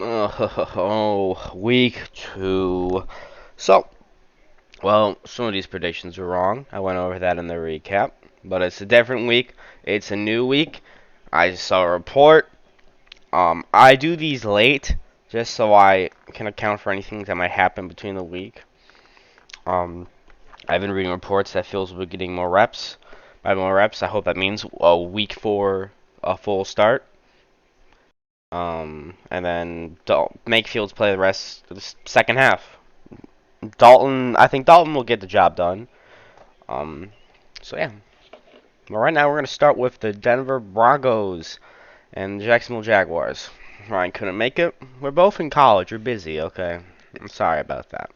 Oh, week 2. So, well, some of these predictions were wrong. I went over that in the recap. But it's a different week. It's a new week. I saw a report. I do these late just so I can account for anything that might happen between the week. Um, I've been reading reports that Fields will be getting more reps. By more reps, I hope that means a week 4, a full start. And then make Fields play the rest of the second half. I think Dalton will get the job done. Um, so yeah. Well, right now we're gonna start with the Denver Broncos and the Jacksonville Jaguars. Ryan couldn't make it. We're both in college. We're busy. Okay, I'm sorry about that.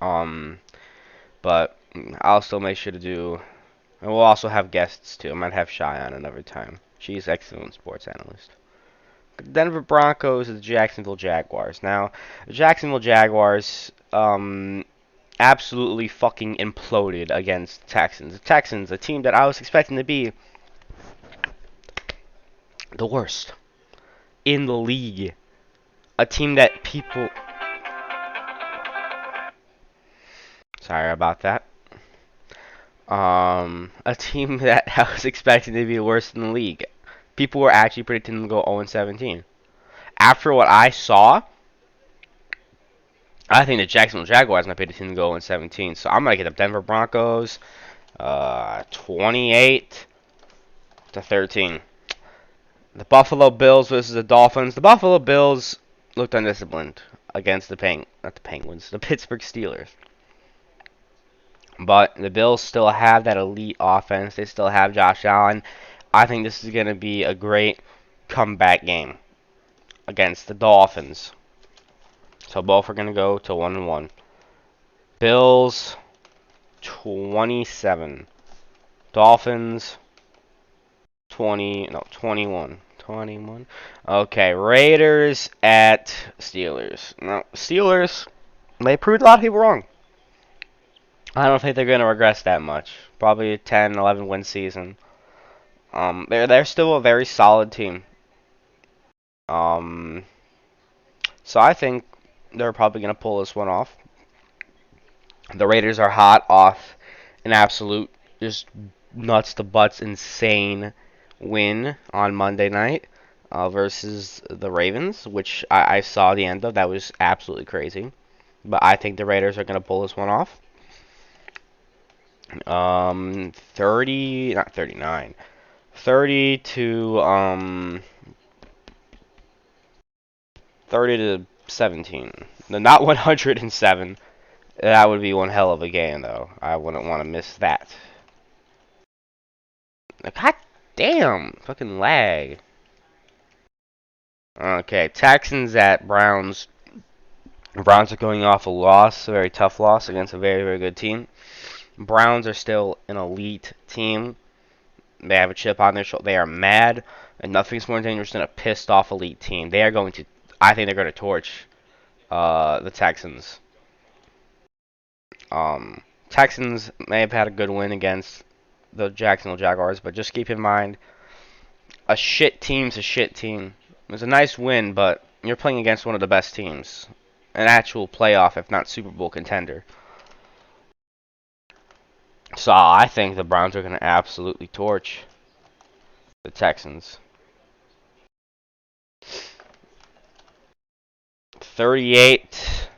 Um, but I'll still make sure to do. And we'll also have guests too. I might have Shy on another time. She's excellent sports analyst. Denver Broncos and the Jacksonville Jaguars. Now, the Jacksonville Jaguars absolutely fucking imploded against the Texans. The Texans, a team that I was expecting to be the worst in the league. A team that people... Sorry about that. A team that I was expecting to be the worst in the league. People were actually predicting them to go 0-17. After what I saw, I think the Jacksonville Jaguars might be the team to go 0-17. So I'm gonna get the Denver Broncos 28-13. The Buffalo Bills versus the Dolphins. The Buffalo Bills looked undisciplined against not the Penguins, the Pittsburgh Steelers. But the Bills still have that elite offense. They still have Josh Allen. I think this is going to be a great comeback game against the Dolphins. So both are going to go to 1-1. Bills 27. Dolphins 21. 21. Okay, Raiders at Steelers. Now, Steelers, they proved a lot of people wrong. I don't think they're going to regress that much. Probably a 10, 11 win season. They're still a very solid team. Um, so I think they're probably going to pull this one off. The Raiders are hot off an absolute just nuts to butts insane win on Monday night versus the Ravens, which I saw the end of. That was absolutely crazy. But I think the Raiders are going to pull this one off. 30, not 39. 30 to 30 to 17. No, not 107. That would be one hell of a game, though. I wouldn't want to miss that. God damn, fucking lag. Okay, Texans at Browns. Browns are going off a loss, a very tough loss against a very, very good team. Browns are still an elite team. They have a chip on their shoulder. They are mad, and nothing's more dangerous than a pissed off elite team. They are going to, I think they're going to torch the Texans. Texans may have had a good win against the Jacksonville Jaguars, but just keep in mind, a shit team's a shit team. It was a nice win, but you're playing against one of the best teams. An actual playoff, if not Super Bowl contender. So I think the Browns are going to absolutely torch the Texans. 38-10.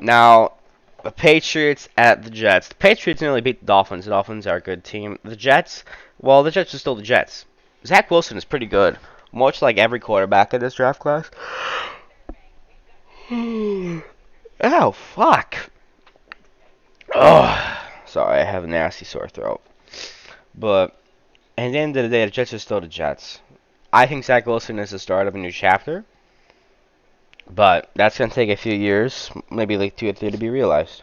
Now, the Patriots at the Jets. The Patriots nearly beat the Dolphins. The Dolphins are a good team. The Jets, well, the Jets are still the Jets. Zach Wilson is pretty good, much like every quarterback in this draft class. Oh, fuck. Oh, sorry, I have a nasty sore throat. But at the end of the day, the Jets are still the Jets. I think Zach Wilson is the start of a new chapter. But that's going to take a few years, maybe like 2 or 3 to be realized.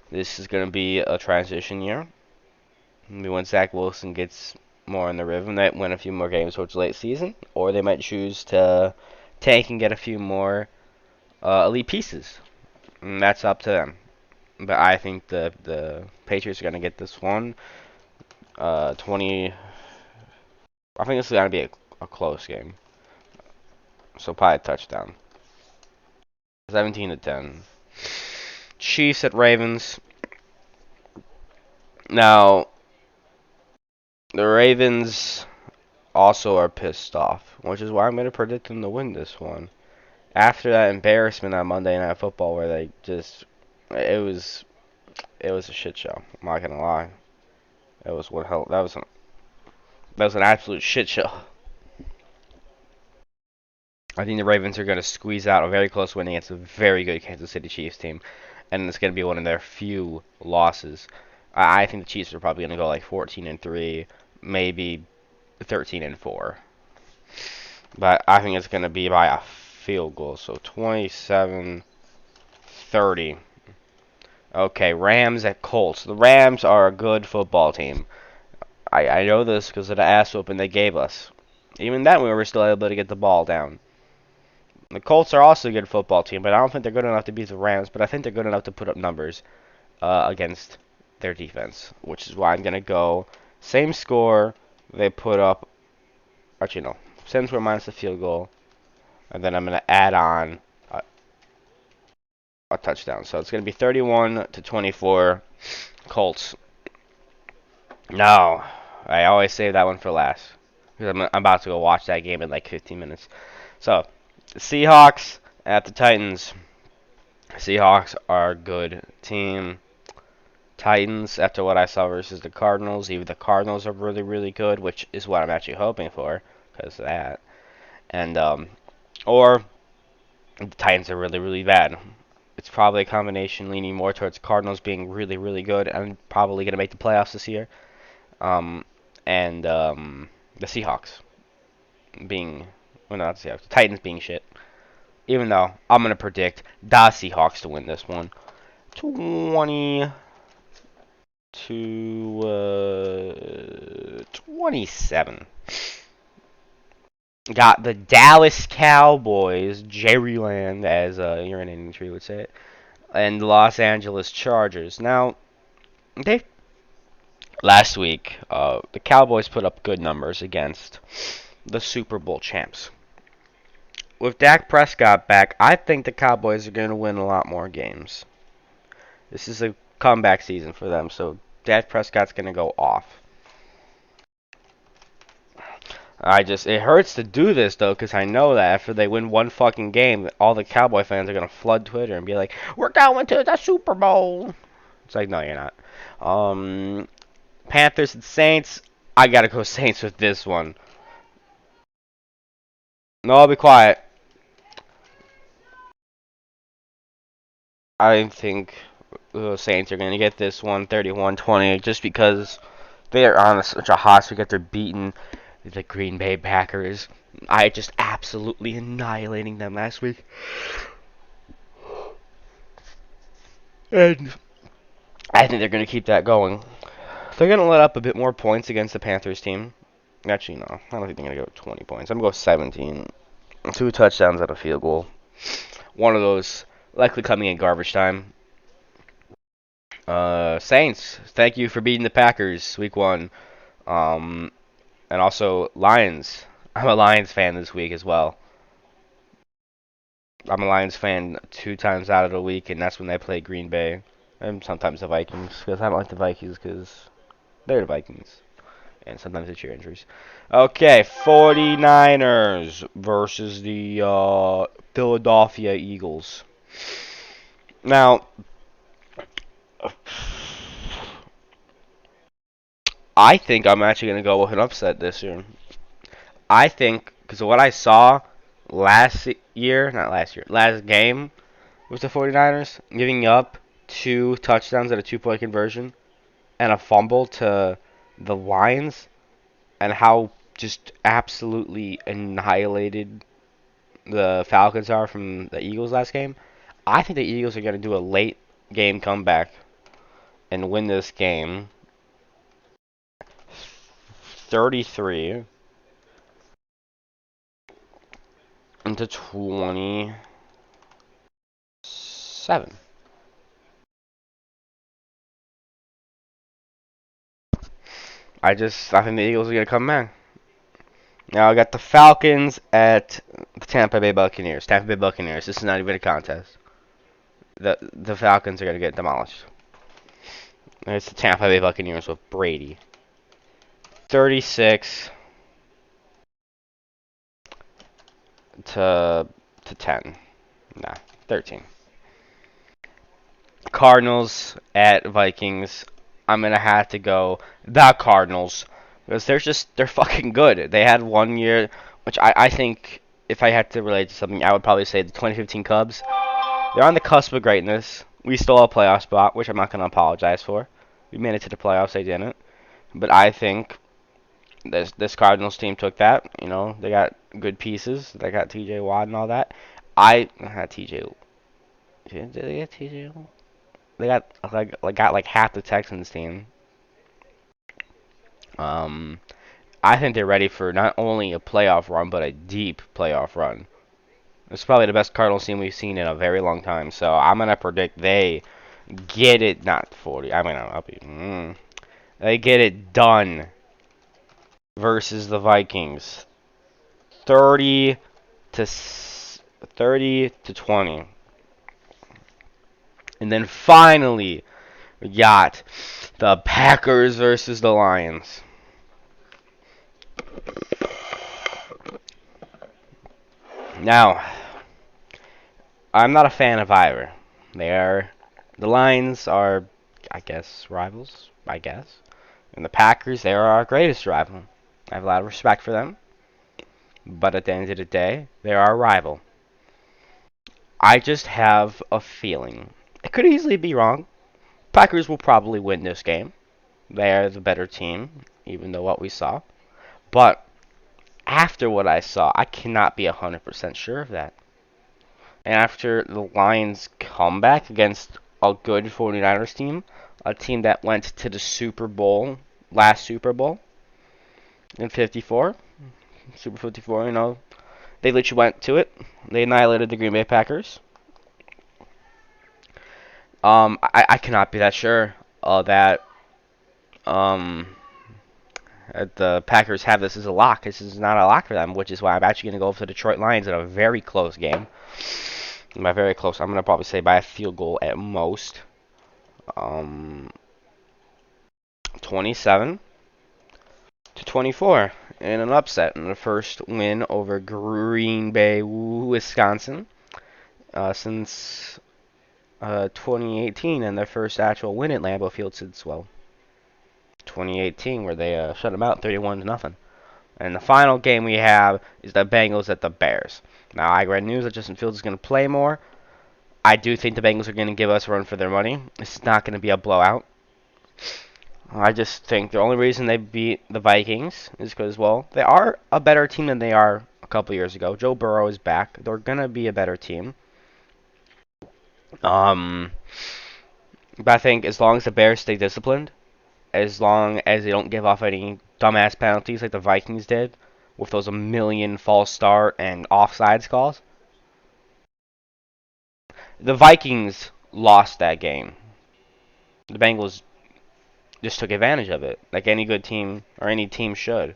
This is going to be a transition year. Maybe when Zach Wilson gets more in the rhythm, they might win a few more games towards late season. Or they might choose to tank and get a few more elite pieces. And that's up to them. But I think the Patriots are going to get this one. 20, I think this is gonna be a close game. So probably a touchdown. 17-10. Chiefs at Ravens. Now, the Ravens also are pissed off, which is why I'm going to predict them to win this one. After that embarrassment on Monday Night Football, where they just, it was, it was a shit show. I'm not gonna lie. It was what hell. That was an absolute shit show. I think the Ravens are going to squeeze out a very close win against a very good Kansas City Chiefs team, and it's going to be one of their few losses. I think the Chiefs are probably going to go like 14-3, maybe 13-4. But I think it's going to be by a field goal, so 27-30. Okay, Rams at Colts. The Rams are a good football team. I know this because of the ass whooping they gave us. Even then, we were still able to get the ball down. The Colts are also a good football team, but I don't think they're good enough to beat the Rams. But I think they're good enough to put up numbers against their defense, which is why I'm gonna go same score. They put up, actually no, same score minus the field goal, and then I'm gonna add on a touchdown. So it's gonna be 31-24, Colts. No, I always save that one for last because I'm about to go watch that game in like 15 minutes. So the Seahawks at the Titans. Seahawks are a good team. Titans, after what I saw versus the Cardinals, even the Cardinals are really, really good, which is what I'm actually hoping for because of that. And or the Titans are really, really bad. It's probably a combination leaning more towards Cardinals being really, really good and probably going to make the playoffs this year. Um, and the Seahawks being, well, not the Seahawks, the Titans being shit. Even though I'm going to predict the Seahawks to win this one. 20 to 27. Got the Dallas Cowboys, Jerryland, as your inning tree would say it, and the Los Angeles Chargers. Now, they last week, the Cowboys put up good numbers against the Super Bowl champs. With Dak Prescott back, I think the Cowboys are going to win a lot more games. This is a comeback season for them, so Dak Prescott's going to go off. It hurts to do this, though, because I know that after they win one fucking game, all the Cowboy fans are going to flood Twitter and be like, we're going to the Super Bowl. It's like, no, you're not. Panthers and Saints, I got to go Saints with this one. No, I'll be quiet. I think the Saints are going to get this one 31-20 just because they are on such a hot streak after beating the Green Bay Packers. I just absolutely annihilating them last week. And I think they're going to keep that going. They're going to let up a bit more points against the Panthers team. Actually, no. I don't think they're going to go 20 points. I'm going to go 17. 2 touchdowns at a field goal. One of those likely coming in garbage time. Saints, thank you for beating the Packers week 1. And also Lions. I'm a Lions fan this week as well. I'm a Lions fan 2 times out of the week, and that's when they play Green Bay. And sometimes the Vikings, because I don't like the Vikings because they're the Vikings. And sometimes it's your injuries. Okay, 49ers versus the Philadelphia Eagles. Now, I think I'm actually going to go with an upset this year. I think, because of what I saw last game with the 49ers, giving up 2 touchdowns at a 2-point conversion and a fumble to the Lions, and how just absolutely annihilated the Falcons are from the Eagles last game. I think the Eagles are going to do a late game comeback and win this game 33 into 27. I think the Eagles are going to come back. Now I got the Falcons at the Tampa Bay Buccaneers. Tampa Bay Buccaneers. This is not even a contest. The Falcons are gonna get demolished. It's the Tampa Bay Buccaneers with Brady. 36 to 10. Nah, 13. Cardinals at Vikings. I'm gonna have to go the Cardinals because they're fucking good. They had 1 year, which I think if I had to relate to something, I would probably say the 2015 Cubs. They're on the cusp of greatness. We stole a playoff spot, which I'm not gonna apologize for. We made it to the playoffs. They didn't, but I think this Cardinals team took that. You know, they got good pieces. They got T.J. Watt and all that. I had T.J. Did they get T.J. They got like half the Texans team. Um, I think they're ready for not only a playoff run but a deep playoff run. It's probably the best Cardinals team we've seen in a very long time. So I'm gonna predict they get it. Not 40. I mean, I'll be. They get it done versus the Vikings. 30 to 30 to 20. And then finally, we got the Packers versus the Lions. Now, I'm not a fan of either. The Lions are, I guess, rivals, I guess. And the Packers, they are our greatest rival. I have a lot of respect for them. But at the end of the day, they are our rival. I just have a feeling. It could easily be wrong. Packers will probably win this game. They are the better team, even though what we saw. But after what I saw, I cannot be 100% sure of that. And after the Lions' comeback against a good 49ers team, a team that went to the Super Bowl, last Super Bowl, in 54, Super 54, you know, they literally went to it. They annihilated the Green Bay Packers. I cannot be that sure that um, the Packers have this as a lock. This is not a lock for them, which is why I'm actually going to go for the Detroit Lions in a very close game. By very close, I'm going to probably say by a field goal at most. 27 to 24 in an upset in the first win over Green Bay, Wisconsin, since 2018, and their first actual win at Lambeau Field since 2018, where they shut them out 31 to nothing. And the final game we have is the Bengals at the Bears. Now, I read news that Justin Fields is going to play more. I do think the Bengals are going to give us a run for their money. It's not going to be a blowout. I just think the only reason they beat the Vikings is because, well, they are a better team than they are a couple years ago. Joe Burrow is back. They're going to be a better team. But I think as long as the Bears stay disciplined, as long as they don't give off any dumbass penalties like the Vikings did, with those a million false start and offsides calls, the Vikings lost that game. The Bengals just took advantage of it, like any good team or any team should.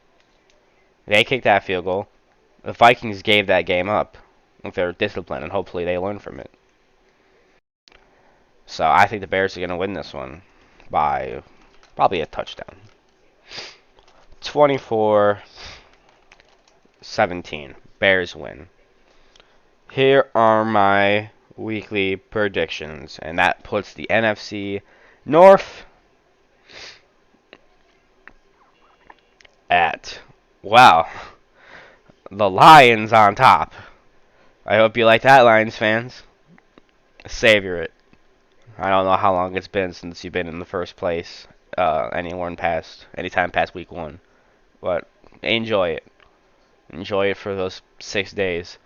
They kicked that field goal. The Vikings gave that game up with their discipline, and hopefully they learn from it. So I think the Bears are going to win this one by probably a touchdown. 24-17. Bears win. Here are my weekly predictions, and that puts the NFC North at, wow, the Lions on top. I hope you like that, Lions fans. Savor it. I don't know how long it's been since you've been in the first place, anytime past week 1, but enjoy it. Enjoy it for those 6 days.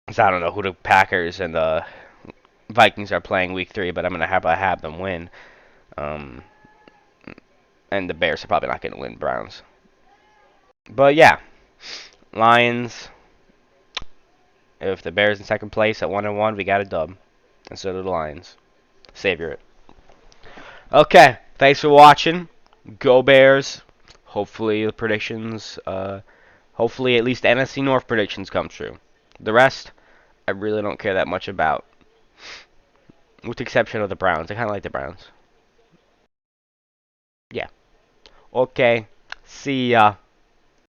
'Cause I don't know who the Packers and the Vikings are playing week 3, but I'm gonna have them win. Um, and the Bears are probably not gonna win Browns. But yeah, Lions. If the Bears in second place at 1-1, we got a dub. And so do the Lions. Savor it. Okay, thanks for watching. Go Bears. Hopefully the predictions, hopefully at least NFC North predictions come true. The rest, I really don't care that much about, with the exception of the Browns. I kind of like the Browns. Yeah. Okay. See ya.